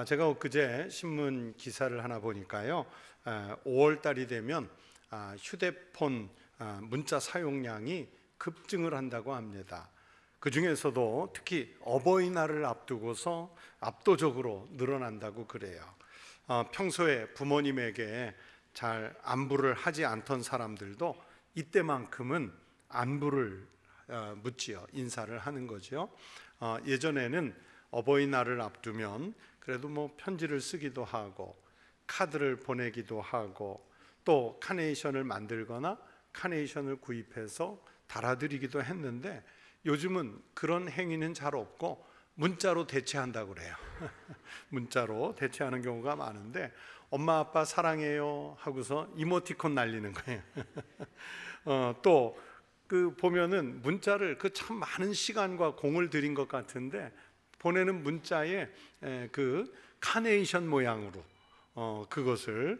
제가 엊그제 신문 기사를 하나 보니까요, 5월 달이 되면 휴대폰 문자 사용량이 급증을 한다고 합니다. 그 중에서도 특히 어버이날을 앞두고서 압도적으로 늘어난다고 그래요. 평소에 부모님에게 잘 안부를 하지 않던 사람들도 이때만큼은 안부를 묻지요. 인사를 하는 거죠. 예전에는 어버이날을 앞두면 그래도 편지를 쓰기도 하고 카드를 보내기도 하고 또 카네이션을 만들거나 카네이션을 구입해서 달아드리기도 했는데, 요즘은 그런 행위는 잘 없고 문자로 대체한다고 그래요. 문자로 대체하는 경우가 많은데, 엄마 아빠 사랑해요 하고서 이모티콘 날리는 거예요. 또 보면은 문자를 참 많은 시간과 공을 들인 것 같은데, 보내는 문자에 카네이션 모양으로 그것을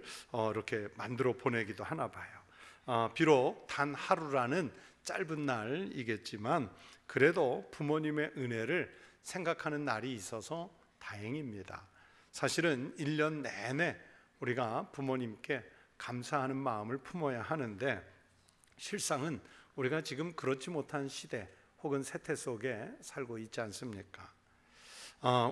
이렇게 만들어 보내기도 하나 봐요. 비록 단 하루라는 짧은 날이겠지만 그래도 부모님의 은혜를 생각하는 날이 있어서 다행입니다. 사실은 1년 내내 우리가 부모님께 감사하는 마음을 품어야 하는데, 실상은 우리가 지금 그렇지 못한 시대 혹은 세태 속에 살고 있지 않습니까?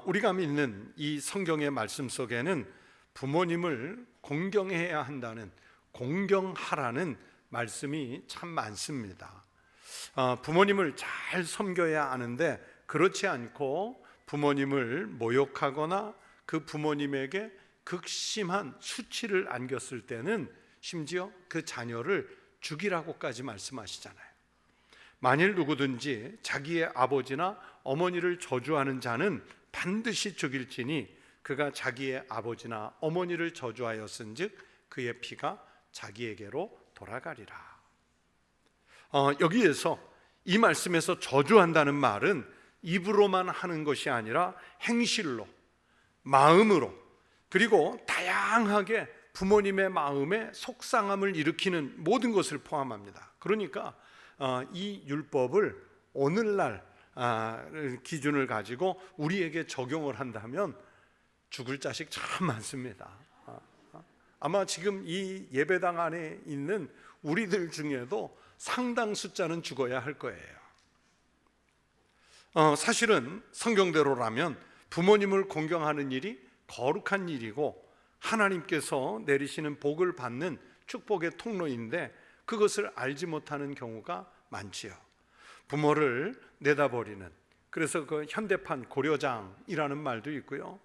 우리가 믿는 이 성경의 말씀 속에는 부모님을 공경해야 한다는, 공경하라는 말씀이 참 많습니다. 부모님을 잘 섬겨야 하는데, 그렇지 않고 부모님을 모욕하거나 그 부모님에게 극심한 수치를 안겼을 때는 심지어 그 자녀를 죽이라고까지 말씀하시잖아요. 만일 누구든지 자기의 아버지나 어머니를 저주하는 자는 반드시 죽일지니 그가 자기의 아버지나 어머니를 저주하였은즉 그의 피가 자기에게로 돌아가리라. 여기에서 이 말씀에서 저주한다는 말은 입으로만 하는 것이 아니라 행실로, 마음으로, 그리고 다양하게 부모님의 마음에 속상함을 일으키는 모든 것을 포함합니다. 그러니까 이 율법을 오늘날 기준을 가지고 우리에게 적용을 한다면 죽을 자식 참 많습니다. 아마 지금 이 예배당 안에 있는 우리들 중에도 상당 숫자는 죽어야 할 거예요. 사실은 성경대로라면 부모님을 공경하는 일이 거룩한 일이고 하나님께서 내리시는 복을 받는 축복의 통로인데, 그것을 알지 못하는 경우가 많지요. 부모를 내다버리는, 그래서 현대판 고려장이라는 말도 있고요.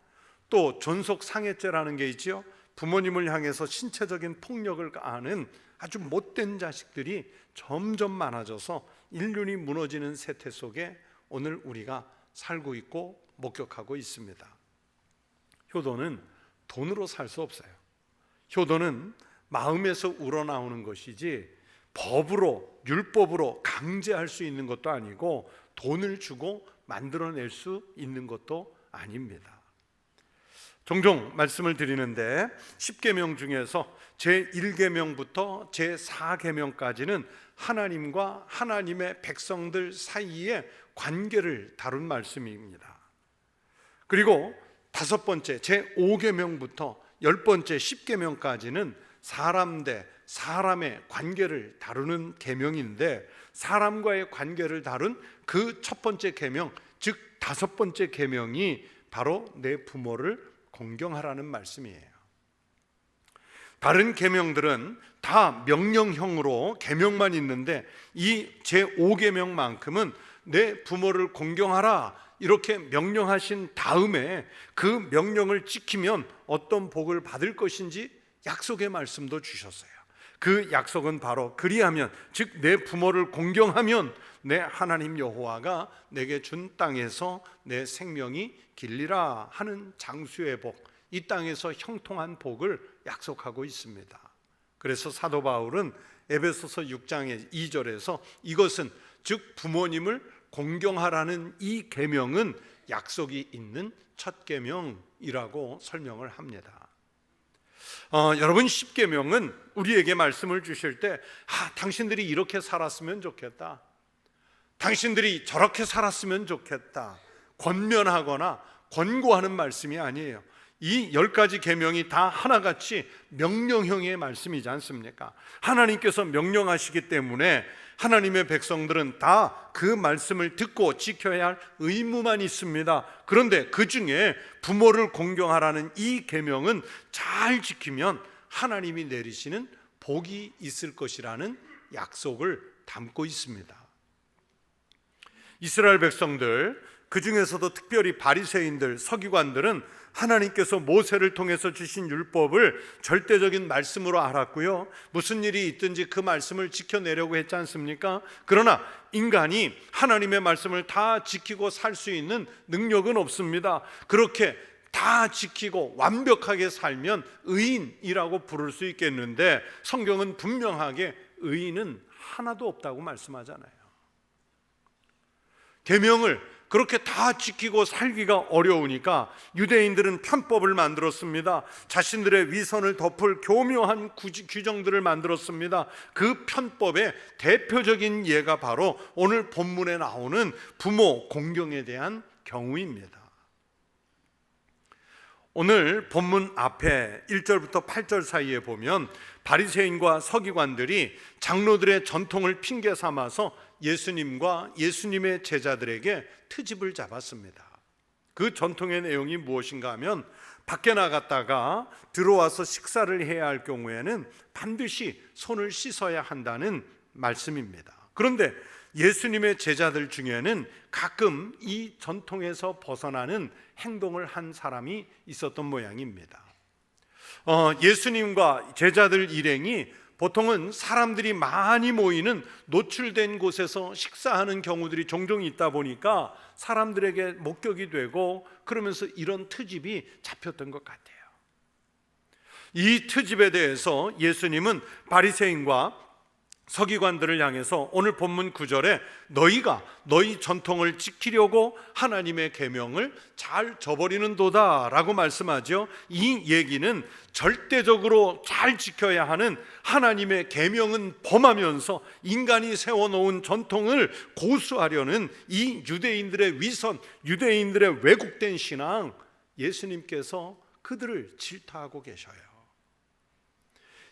또 존속상해죄라는 게 있지요. 부모님을 향해서 신체적인 폭력을 가하는 아주 못된 자식들이 점점 많아져서 인륜이 무너지는 세태 속에 오늘 우리가 살고 있고 목격하고 있습니다. 효도는 돈으로 살 수 없어요. 효도는 마음에서 우러나오는 것이지 법으로, 율법으로 강제할 수 있는 것도 아니고 돈을 주고 만들어낼 수 있는 것도 아닙니다. 종종 말씀을 드리는데, 10계명 중에서 제1계명부터 제4계명까지는 하나님과 하나님의 백성들 사이의 관계를 다룬 말씀입니다. 그리고 5번째 제5계명부터 10번째 10계명까지는 사람 대 사람의 관계를 다루는 계명인데, 사람과의 관계를 다룬 그 첫 번째 계명, 즉 5번째 계명이 바로 내 부모를 공경하라는 말씀이에요. 다른 계명들은 다 명령형으로 계명만 있는데, 이 제5계명만큼은 내 부모를 공경하라 이렇게 명령하신 다음에 그 명령을 지키면 어떤 복을 받을 것인지 약속의 말씀도 주셨어요. 그 약속은 바로 그리하면, 즉 내 부모를 공경하면 내 하나님 여호와가 내게 준 땅에서 내 생명이 길리라 하는 장수의 복, 이 땅에서 형통한 복을 약속하고 있습니다. 그래서 사도 바울은 에베소서 6장의 2절에서 이것은, 즉 부모님을 공경하라는 이 계명은 약속이 있는 첫 계명이라고 설명을 합니다. 여러분, 10계명은 우리에게 말씀을 주실 때 당신들이 이렇게 살았으면 좋겠다, 당신들이 저렇게 살았으면 좋겠다, 권면하거나 권고하는 말씀이 아니에요. 이 10가지 계명이 다 하나같이 명령형의 말씀이지 않습니까? 하나님께서 명령하시기 때문에 하나님의 백성들은 다 그 말씀을 듣고 지켜야 할 의무만 있습니다. 그런데 그 중에 부모를 공경하라는 이 계명은 잘 지키면 하나님이 내리시는 복이 있을 것이라는 약속을 담고 있습니다. 이스라엘 백성들, 그 중에서도 특별히 바리새인들, 서기관들은 하나님께서 모세를 통해서 주신 율법을 절대적인 말씀으로 알았고요, 무슨 일이 있든지 그 말씀을 지켜내려고 했지 않습니까? 그러나 인간이 하나님의 말씀을 다 지키고 살 수 있는 능력은 없습니다. 그렇게 다 지키고 완벽하게 살면 의인이라고 부를 수 있겠는데, 성경은 분명하게 의인은 하나도 없다고 말씀하잖아요. 계명을 그렇게 다 지키고 살기가 어려우니까 유대인들은 편법을 만들었습니다. 자신들의 위선을 덮을 교묘한 규정들을 만들었습니다. 그 편법의 대표적인 예가 바로 오늘 본문에 나오는 부모 공경에 대한 경우입니다. 오늘 본문 앞에 1절부터 8절 사이에 보면 바리새인과 서기관들이 장로들의 전통을 핑계 삼아서 예수님과 예수님의 제자들에게 트집을 잡았습니다. 그 전통의 내용이 무엇인가 하면, 밖에 나갔다가 들어와서 식사를 해야 할 경우에는 반드시 손을 씻어야 한다는 말씀입니다. 그런데 예수님의 제자들 중에는 가끔 이 전통에서 벗어나는 행동을 한 사람이 있었던 모양입니다. 예수님과 제자들 일행이 보통은 사람들이 많이 모이는 노출된 곳에서 식사하는 경우들이 종종 있다 보니까 사람들에게 목격이 되고, 그러면서 이런 트집이 잡혔던 것 같아요. 이 트집에 대해서 예수님은 바리새인과 서기관들을 향해서 오늘 본문 9절에 너희가 너희 전통을 지키려고 하나님의 계명을 잘 저버리는도다 라고 말씀하죠. 이 얘기는 절대적으로 잘 지켜야 하는 하나님의 계명은 범하면서 인간이 세워놓은 전통을 고수하려는 이 유대인들의 위선, 유대인들의 왜곡된 신앙, 예수님께서 그들을 질타하고 계셔요.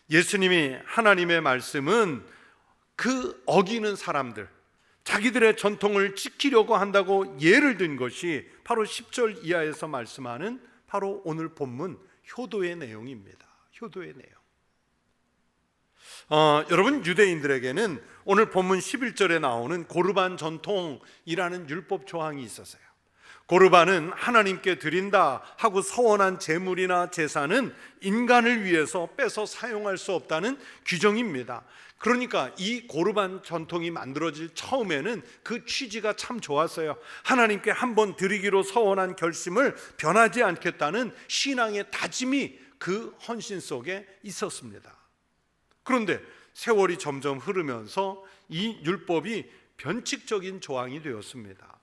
예수님이 하나님의 말씀은 그 어기는 사람들, 자기들의 전통을 지키려고 한다고 예를 든 것이 바로 10절 이하에서 말씀하는 바로 오늘 본문 효도의 내용입니다. 효도의 내용. 여러분, 유대인들에게는 오늘 본문 11절에 나오는 고르반 전통이라는 율법 조항이 있었어요. 고르반은 하나님께 드린다 하고 서원한 제물이나 제사는 인간을 위해서 빼서 사용할 수 없다는 규정입니다. 그러니까 이 고르반 전통이 만들어질 처음에는 그 취지가 참 좋았어요. 하나님께 한번 드리기로 서원한 결심을 변하지 않겠다는 신앙의 다짐이 그 헌신 속에 있었습니다. 그런데 세월이 점점 흐르면서 이 율법이 변칙적인 조항이 되었습니다.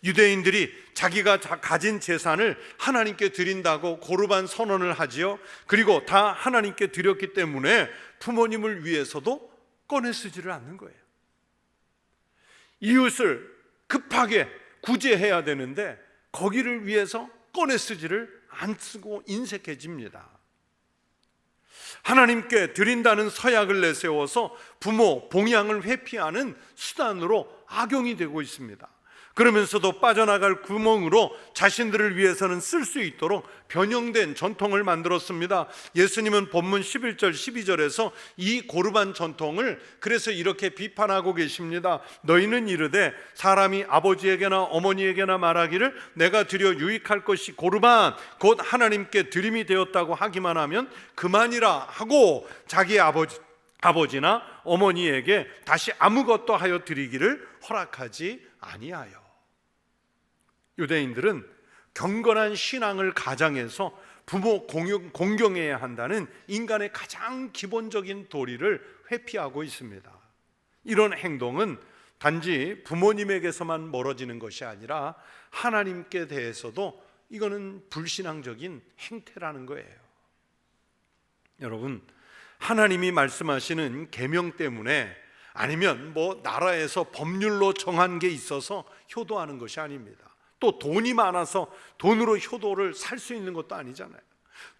유대인들이 자기가 가진 재산을 하나님께 드린다고 고르반 선언을 하지요. 그리고 다 하나님께 드렸기 때문에 부모님을 위해서도 꺼내 쓰지를 않는 거예요. 이웃을 급하게 구제해야 되는데 거기를 위해서 꺼내 쓰지를 안 쓰고 인색해집니다. 하나님께 드린다는 서약을 내세워서 부모 봉양을 회피하는 수단으로 악용이 되고 있습니다. 그러면서도 빠져나갈 구멍으로 자신들을 위해서는 쓸 수 있도록 변형된 전통을 만들었습니다. 예수님은 본문 11절 12절에서 이 고르반 전통을 그래서 이렇게 비판하고 계십니다. 너희는 이르되 사람이 아버지에게나 어머니에게나 말하기를 내가 드려 유익할 것이 고르반 곧 하나님께 드림이 되었다고 하기만 하면 그만이라 하고 자기 아버지나 어머니에게 다시 아무것도 하여 드리기를 허락하지 아니하여. 유대인들은 경건한 신앙을 가장해서 부모 공경해야 한다는 인간의 가장 기본적인 도리를 회피하고 있습니다. 이런 행동은 단지 부모님에게서만 멀어지는 것이 아니라 하나님께 대해서도 이거는 불신앙적인 행태라는 거예요. 여러분, 하나님이 말씀하시는 계명 때문에 아니면 나라에서 법률로 정한 게 있어서 효도하는 것이 아닙니다. 또 돈이 많아서 돈으로 효도를 살 수 있는 것도 아니잖아요.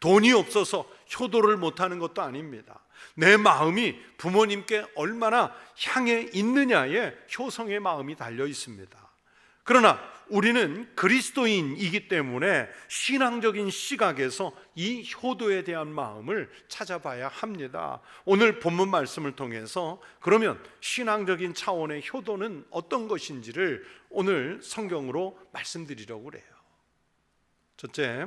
돈이 없어서 효도를 못하는 것도 아닙니다. 내 마음이 부모님께 얼마나 향해 있느냐에 효성의 마음이 달려 있습니다. 그러나 우리는 그리스도인이기 때문에 신앙적인 시각에서 이 효도에 대한 마음을 찾아봐야 합니다. 오늘 본문 말씀을 통해서 그러면 신앙적인 차원의 효도는 어떤 것인지를 오늘 성경으로 말씀드리려고 그래요. 첫째,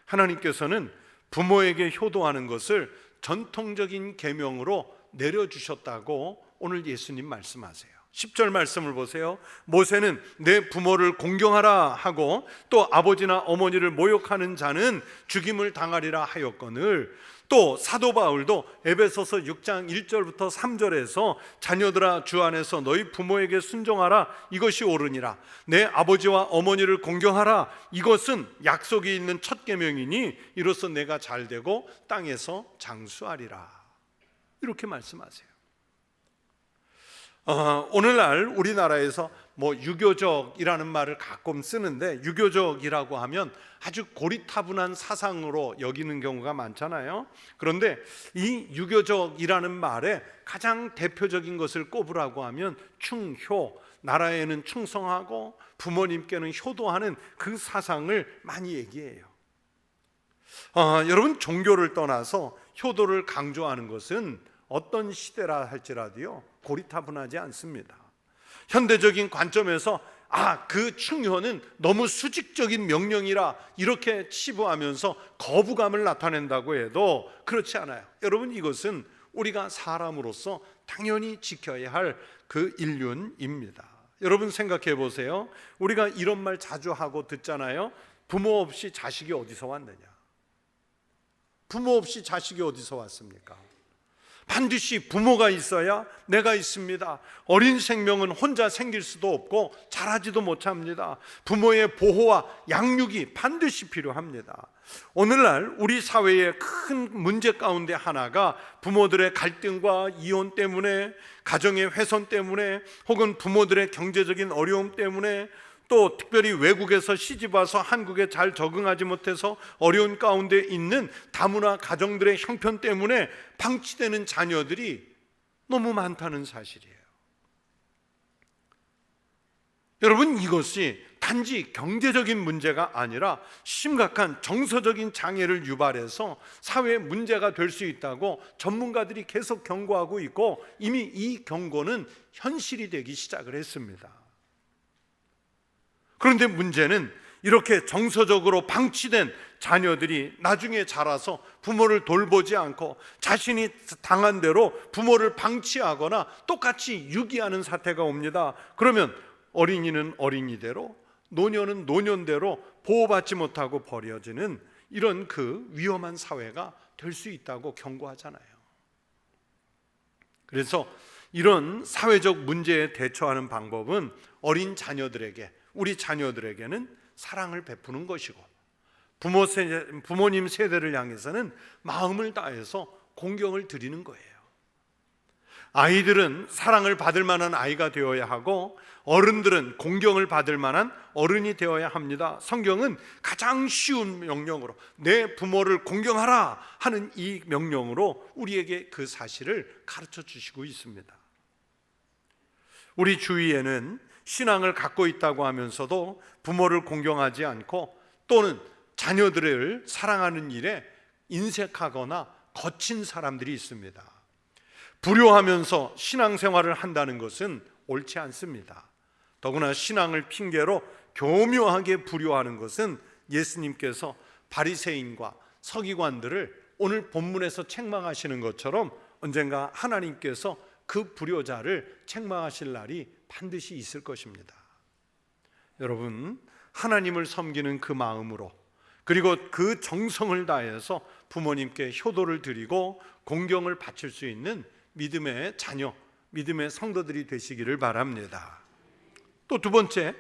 하나님께서는 부모에게 효도하는 것을 전통적인 계명으로 내려주셨다고 오늘 예수님 말씀하세요. 10절 말씀을 보세요. 모세는 내 부모를 공경하라 하고 또 아버지나 어머니를 모욕하는 자는 죽임을 당하리라 하였거늘, 또 사도 바울도 에베소서 6장 1절부터 3절에서 자녀들아 주 안에서 너희 부모에게 순종하라 이것이 옳으니라, 내 아버지와 어머니를 공경하라 이것은 약속이 있는 첫 계명이니 이로써 내가 잘되고 땅에서 장수하리라, 이렇게 말씀하세요. 오늘날 우리나라에서 유교적이라는 말을 가끔 쓰는데, 유교적이라고 하면 아주 고리타분한 사상으로 여기는 경우가 많잖아요. 그런데 이 유교적이라는 말에 가장 대표적인 것을 꼽으라고 하면 충효, 나라에는 충성하고 부모님께는 효도하는 그 사상을 많이 얘기해요. 여러분, 종교를 떠나서 효도를 강조하는 것은 어떤 시대라 할지라도요 고리타분하지 않습니다. 현대적인 관점에서 그 충효는 너무 수직적인 명령이라 이렇게 치부하면서 거부감을 나타낸다고 해도 그렇지 않아요. 여러분, 이것은 우리가 사람으로서 당연히 지켜야 할 그 인륜입니다. 여러분 생각해 보세요. 우리가 이런 말 자주 하고 듣잖아요. 부모 없이 자식이 어디서 왔느냐? 부모 없이 자식이 어디서 왔습니까? 반드시 부모가 있어야 내가 있습니다. 어린 생명은 혼자 생길 수도 없고 자라지도 못합니다. 부모의 보호와 양육이 반드시 필요합니다. 오늘날 우리 사회의 큰 문제 가운데 하나가 부모들의 갈등과 이혼 때문에, 가정의 훼손 때문에, 혹은 부모들의 경제적인 어려움 때문에, 또 특별히 외국에서 시집와서 한국에 잘 적응하지 못해서 어려운 가운데 있는 다문화 가정들의 형편 때문에 방치되는 자녀들이 너무 많다는 사실이에요. 여러분, 이것이 단지 경제적인 문제가 아니라 심각한 정서적인 장애를 유발해서 사회의 문제가 될 수 있다고 전문가들이 계속 경고하고 있고, 이미 이 경고는 현실이 되기 시작을 했습니다. 그런데 문제는 이렇게 정서적으로 방치된 자녀들이 나중에 자라서 부모를 돌보지 않고 자신이 당한 대로 부모를 방치하거나 똑같이 유기하는 사태가 옵니다. 그러면 어린이는 어린이대로, 노년은 노년대로 보호받지 못하고 버려지는 이런 그 위험한 사회가 될 수 있다고 경고하잖아요. 그래서 이런 사회적 문제에 대처하는 방법은 어린 자녀들에게, 우리 자녀들에게는 사랑을 베푸는 것이고, 부모님 세대를 향해서는 마음을 다해서 공경을 드리는 거예요. 아이들은 사랑을 받을 만한 아이가 되어야 하고, 어른들은 공경을 받을 만한 어른이 되어야 합니다. 성경은 가장 쉬운 명령으로 내 부모를 공경하라 하는 이 명령으로 우리에게 그 사실을 가르쳐 주시고 있습니다. 우리 주위에는 신앙을 갖고 있다고 하면서도 부모를 공경하지 않고 또는 자녀들을 사랑하는 일에 인색하거나 거친 사람들이 있습니다. 불효하면서 신앙생활을 한다는 것은 옳지 않습니다. 더구나 신앙을 핑계로 교묘하게 불효하는 것은 예수님께서 바리새인과 서기관들을 오늘 본문에서 책망하시는 것처럼 언젠가 하나님께서 그 불효자를 책망하실 날이 반드시 있을 것입니다. 여러분, 하나님을 섬기는 그 마음으로, 그리고 그 정성을 다해서 부모님께 효도를 드리고 공경을 바칠 수 있는 믿음의 자녀, 믿음의 성도들이 되시기를 바랍니다. 또 두 번째,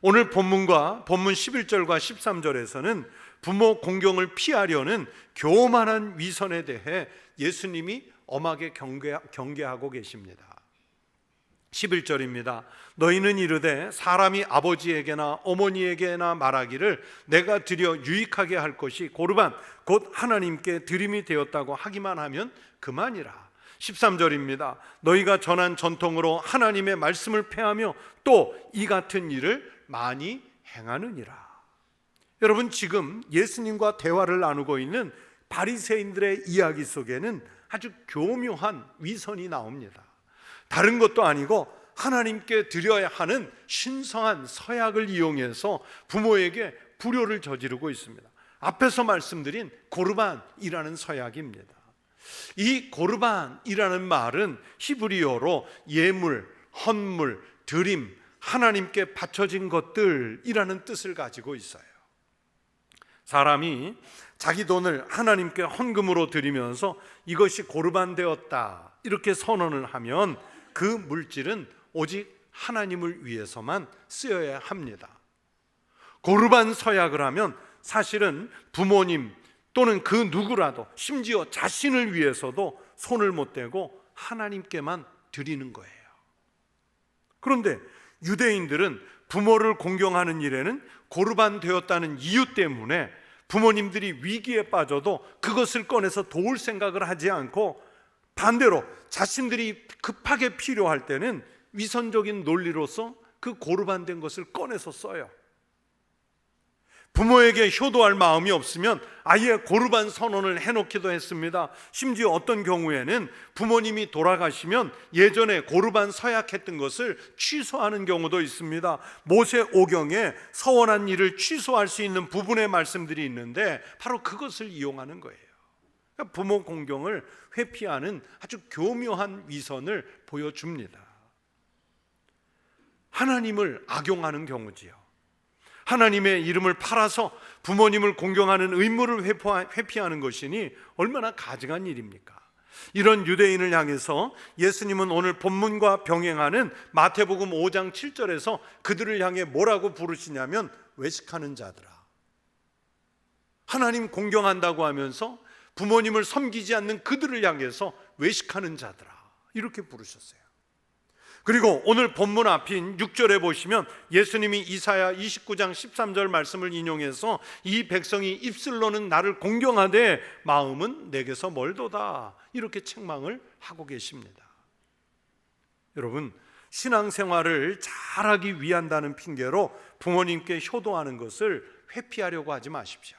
오늘 본문과 본문 11절과 13절에서는 부모 공경을 피하려는 교만한 위선에 대해 예수님이 엄하게 경계하고 계십니다. 11절입니다. 너희는 이르되 사람이 아버지에게나 어머니에게나 말하기를 내가 드려 유익하게 할 것이 고르반 곧 하나님께 드림이 되었다고 하기만 하면 그만이라. 13절입니다. 너희가 전한 전통으로 하나님의 말씀을 폐하며 또 이 같은 일을 많이 행하느니라. 여러분, 지금 예수님과 대화를 나누고 있는 바리새인들의 이야기 속에는 아주 교묘한 위선이 나옵니다. 다른 것도 아니고 하나님께 드려야 하는 신성한 서약을 이용해서 부모에게 불효를 저지르고 있습니다. 앞에서 말씀드린 고르반이라는 서약입니다. 이 고르반이라는 말은 히브리어로 예물, 헌물, 드림, 하나님께 바쳐진 것들이라는 뜻을 가지고 있어요. 사람이 자기 돈을 하나님께 헌금으로 드리면서 이것이 고르반 되었다 이렇게 선언을 하면 그 물질은 오직 하나님을 위해서만 쓰여야 합니다. 고르반 서약을 하면 사실은 부모님 또는 그 누구라도 심지어 자신을 위해서도 손을 못 대고 하나님께만 드리는 거예요. 그런데 유대인들은 부모를 공경하는 일에는 고르반 되었다는 이유 때문에 부모님들이 위기에 빠져도 그것을 꺼내서 도울 생각을 하지 않고 반대로 자신들이 급하게 필요할 때는 위선적인 논리로서 그 고르반 된 것을 꺼내서 써요. 부모에게 효도할 마음이 없으면 아예 고르반 선언을 해놓기도 했습니다. 심지어 어떤 경우에는 부모님이 돌아가시면 예전에 고르반 서약했던 것을 취소하는 경우도 있습니다. 모세 오경에 서원한 일을 취소할 수 있는 부분의 말씀들이 있는데 바로 그것을 이용하는 거예요. 그러니까 부모 공경을 회피하는 아주 교묘한 위선을 보여줍니다. 하나님을 악용하는 경우지요. 하나님의 이름을 팔아서 부모님을 공경하는 의무를 회피하는 것이니 얼마나 가증한 일입니까? 이런 유대인을 향해서 예수님은 오늘 본문과 병행하는 마태복음 5장 7절에서 그들을 향해 뭐라고 부르시냐면 외식하는 자들아. 하나님 공경한다고 하면서 부모님을 섬기지 않는 그들을 향해서 외식하는 자들아 이렇게 부르셨어요. 그리고 오늘 본문 앞인 6절에 보시면 예수님이 이사야 29장 13절 말씀을 인용해서 이 백성이 입술로는 나를 공경하되 마음은 내게서 멀도다 이렇게 책망을 하고 계십니다. 여러분, 신앙생활을 잘하기 위한다는 핑계로 부모님께 효도하는 것을 회피하려고 하지 마십시오.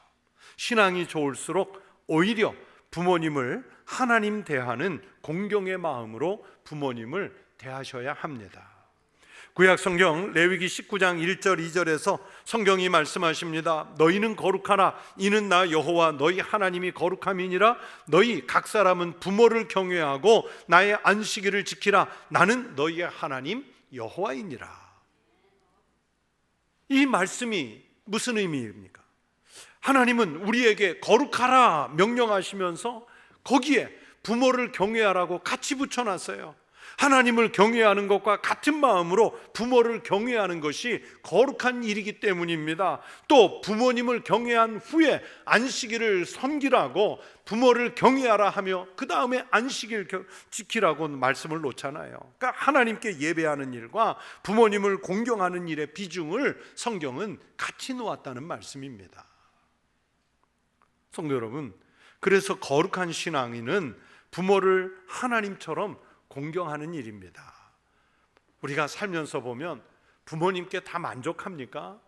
신앙이 좋을수록 오히려 부모님을 하나님 대하는 공경의 마음으로 부모님을 대하셔야 합니다. 구약 성경 레위기 19장 1절 2절에서 성경이 말씀하십니다. 너희는 거룩하라. 이는 나 여호와 너희 하나님이 거룩함이니라. 너희 각 사람은 부모를 경외하고 나의 안식일을 지키라. 나는 너희의 하나님 여호와이니라. 이 말씀이 무슨 의미입니까? 하나님은 우리에게 거룩하라 명령하시면서 거기에 부모를 경외하라고 같이 붙여놨어요. 하나님을 경외하는 것과 같은 마음으로 부모를 경외하는 것이 거룩한 일이기 때문입니다. 또 부모님을 경외한 후에 안식일을 섬기라고 부모를 경외하라 하며 그 다음에 안식일 지키라고 말씀을 놓잖아요. 그러니까 하나님께 예배하는 일과 부모님을 공경하는 일의 비중을 성경은 같이 놓았다는 말씀입니다. 성도 여러분, 그래서 거룩한 신앙인은 부모를 하나님처럼 공경하는 일입니다. 우리가 살면서 보면 부모님께 다 만족합니까?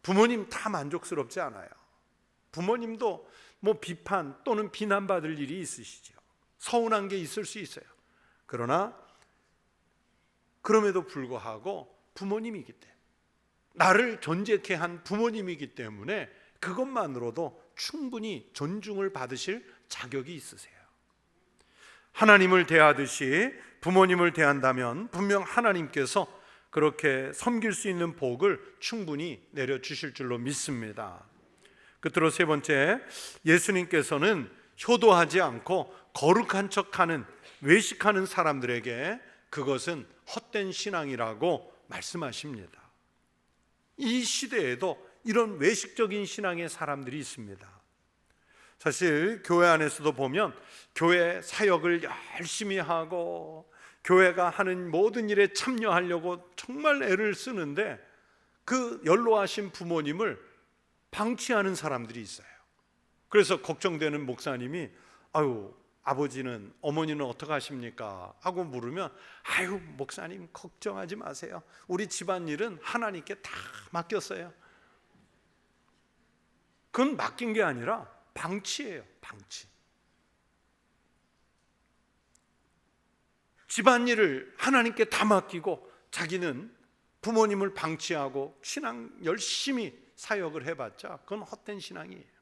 부모님 다 만족스럽지 않아요. 부모님도 비판 또는 비난받을 일이 있으시죠. 서운한 게 있을 수 있어요. 그러나 그럼에도 불구하고 부모님이기 때문에, 나를 존재케 한 부모님이기 때문에 그것만으로도 충분히 존중을 받으실 자격이 있으세요. 하나님을 대하듯이 부모님을 대한다면 분명 하나님께서 그렇게 섬길 수 있는 복을 충분히 내려주실 줄로 믿습니다. 끝으로 세 번째, 예수님께서는 효도하지 않고 거룩한 척하는, 외식하는 사람들에게 그것은 헛된 신앙이라고 말씀하십니다. 이 시대에도 이런 외식적인 신앙의 사람들이 있습니다. 사실 교회 안에서도 보면 교회 사역을 열심히 하고 교회가 하는 모든 일에 참여하려고 정말 애를 쓰는데 그 연로하신 부모님을 방치하는 사람들이 있어요. 그래서 걱정되는 목사님이 아유, 아버지는, 어머니는 어떻게 하십니까? 하고 물으면 아유, 목사님 걱정하지 마세요. 우리 집안일은 하나님께 다 맡겼어요. 그건 맡긴 게 아니라 방치예요. 방치. 집안일을 하나님께 다 맡기고 자기는 부모님을 방치하고 신앙 열심히 사역을 해봤자 그건 헛된 신앙이에요.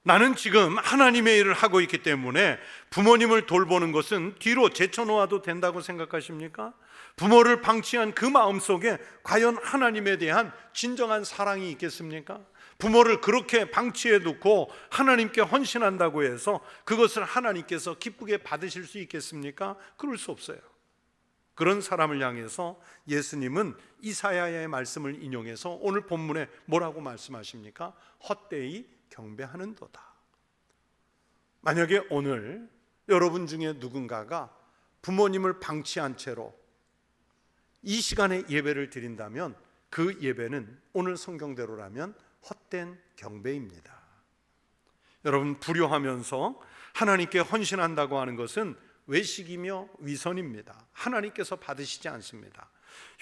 나는 지금 하나님의 일을 하고 있기 때문에 부모님을 돌보는 것은 뒤로 제쳐놓아도 된다고 생각하십니까? 부모를 방치한 그 마음속에 과연 하나님에 대한 진정한 사랑이 있겠습니까? 부모를 그렇게 방치해 두고 하나님께 헌신한다고 해서 그것을 하나님께서 기쁘게 받으실 수 있겠습니까? 그럴 수 없어요. 그런 사람을 향해서 예수님은 이사야의 말씀을 인용해서 오늘 본문에 뭐라고 말씀하십니까? 헛되이 경배하는도다. 만약에 오늘 여러분 중에 누군가가 부모님을 방치한 채로 이 시간에 예배를 드린다면 그 예배는 오늘 성경대로라면 헛된 경배입니다. 여러분, 불효하면서 하나님께 헌신한다고 하는 것은 외식이며 위선입니다. 하나님께서 받으시지 않습니다.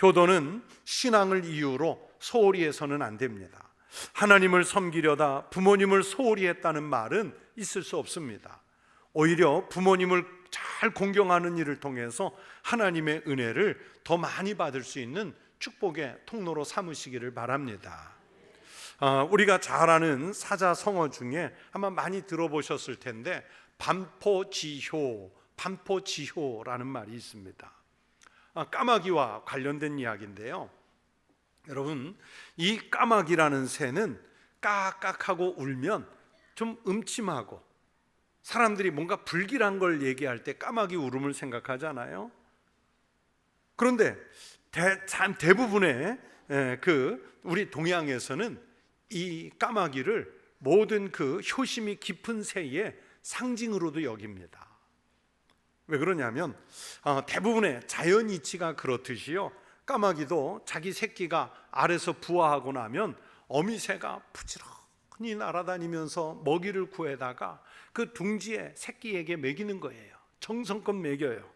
효도는 신앙을 이유로 소홀히 해서는 안 됩니다. 하나님을 섬기려다 부모님을 소홀히 했다는 말은 있을 수 없습니다. 오히려 부모님을 잘 공경하는 일을 통해서 하나님의 은혜를 더 많이 받을 수 있는 축복의 통로로 삼으시기를 바랍니다. 우리가 잘 아는 사자성어 중에 아마 많이 들어보셨을 텐데 반포지효라는 말이 있습니다. 까마귀와 관련된 이야기인데요. 여러분, 이 까마귀라는 새는 까깍하고 울면 좀 음침하고 사람들이 뭔가 불길한 걸 얘기할 때 까마귀 울음을 생각하잖아요. 그런데 대부분의 우리 동양에서는 이 까마귀를 모든 그 효심이 깊은 새의 상징으로도 여깁니다. 왜 그러냐면 대부분의 자연 이치가 그렇듯이요, 까마귀도 자기 새끼가 알에서 부화하고 나면 어미새가 부지런히 날아다니면서 먹이를 구해다가 그 둥지에 새끼에게 먹이는 거예요. 정성껏 먹여요.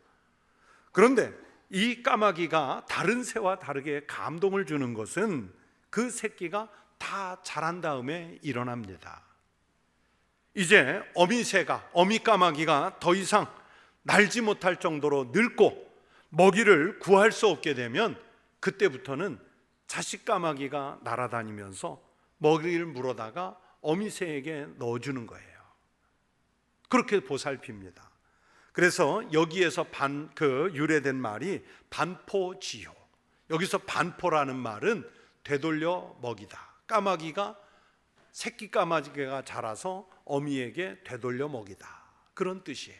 그런데 이 까마귀가 다른 새와 다르게 감동을 주는 것은 그 새끼가 다 자란 다음에 일어납니다. 이제 어미 까마귀가 더 이상 날지 못할 정도로 늙고 먹이를 구할 수 없게 되면 그때부터는 자식 까마귀가 날아다니면서 먹이를 물어다가 어미새에게 넣어주는 거예요. 그렇게 보살핍니다. 그래서 여기에서 유래된 말이 반포지효. 여기서 반포라는 말은 되돌려 먹이다. 까마귀가 새끼 까마귀가 자라서 어미에게 되돌려 먹이다, 그런 뜻이에요.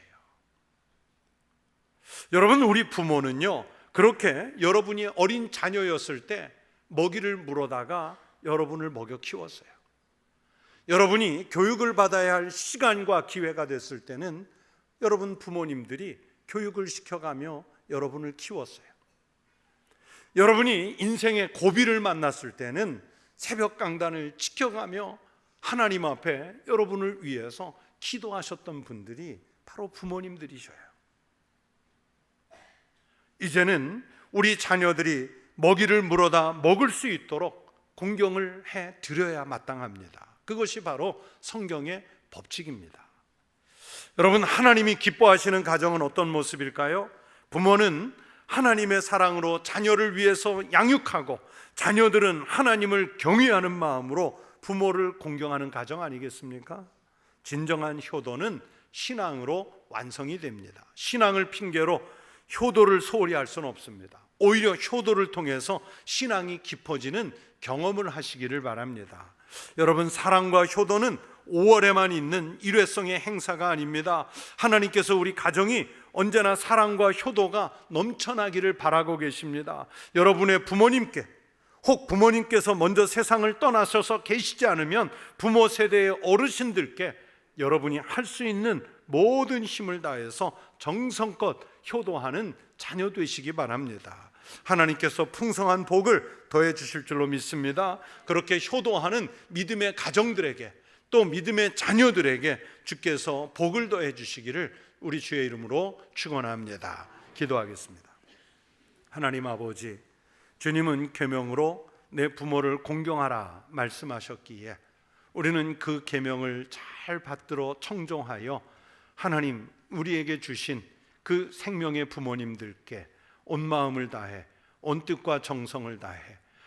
여러분, 우리 부모는요, 그렇게 여러분이 어린 자녀였을 때 먹이를 물어다가 여러분을 먹여 키웠어요. 여러분이 교육을 받아야 할 시간과 기회가 됐을 때는 여러분 부모님들이 교육을 시켜가며 여러분을 키웠어요. 여러분이 인생의 고비를 만났을 때는 새벽 강단을 지켜가며 하나님 앞에 여러분을 위해서 기도하셨던 분들이 바로 부모님들이셔요. 이제는 우리 자녀들이 먹이를 물어다 먹을 수 있도록 공경을 해 드려야 마땅합니다. 그것이 바로 성경의 법칙입니다. 여러분, 하나님이 기뻐하시는 가정은 어떤 모습일까요? 부모는 하나님의 사랑으로 자녀를 위해서 양육하고 자녀들은 하나님을 경외하는 마음으로 부모를 공경하는 가정 아니겠습니까? 진정한 효도는 신앙으로 완성이 됩니다. 신앙을 핑계로 효도를 소홀히 할 수는 없습니다. 오히려 효도를 통해서 신앙이 깊어지는 경험을 하시기를 바랍니다. 여러분, 사랑과 효도는 5월에만 있는 일회성의 행사가 아닙니다. 하나님께서 우리 가정이 언제나 사랑과 효도가 넘쳐나기를 바라고 계십니다. 여러분의 부모님께, 혹 부모님께서 먼저 세상을 떠나셔서 계시지 않으면 부모 세대의 어르신들께 여러분이 할 수 있는 모든 힘을 다해서 정성껏 효도하는 자녀 되시기 바랍니다. 하나님께서 풍성한 복을 더해 주실 줄로 믿습니다. 그렇게 효도하는 믿음의 가정들에게, 또 믿음의 자녀들에게 주께서 복을 더해 주시기를 우리 주의 이름으로 축원합니다. 기도하겠습니다. 하나님 아버지, 주님은 계명으로 내 부모를 공경하라 말씀하셨기에 우리는 그 계명을 잘 받들어 청종하여 하나님 우리에게 주신 그 생명의 부모님들께 온 마음을 다해, 온 뜻과 정성을 다해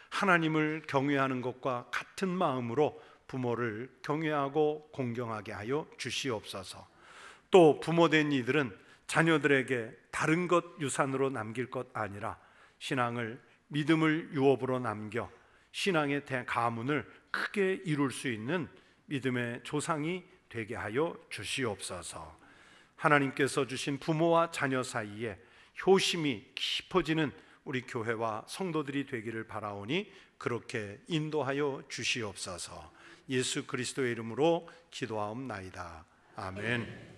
하나님을 경외하는 것과 같은 마음으로 부모를 경외하고 공경하게 하여 주시옵소서. 또 부모된 이들은 자녀들에게 다른 것 유산으로 남길 것 아니라 신앙을, 믿음을 유업으로 남겨 신앙의 가문을 크게 이룰 수 있는 믿음의 조상이 되게 하여 주시옵소서. 하나님께서 주신 부모와 자녀 사이에 효심이 깊어지는 우리 교회와 성도들이 되기를 바라오니 그렇게 인도하여 주시옵소서. 예수 그리스도의 이름으로 기도하옵나이다. 아멘.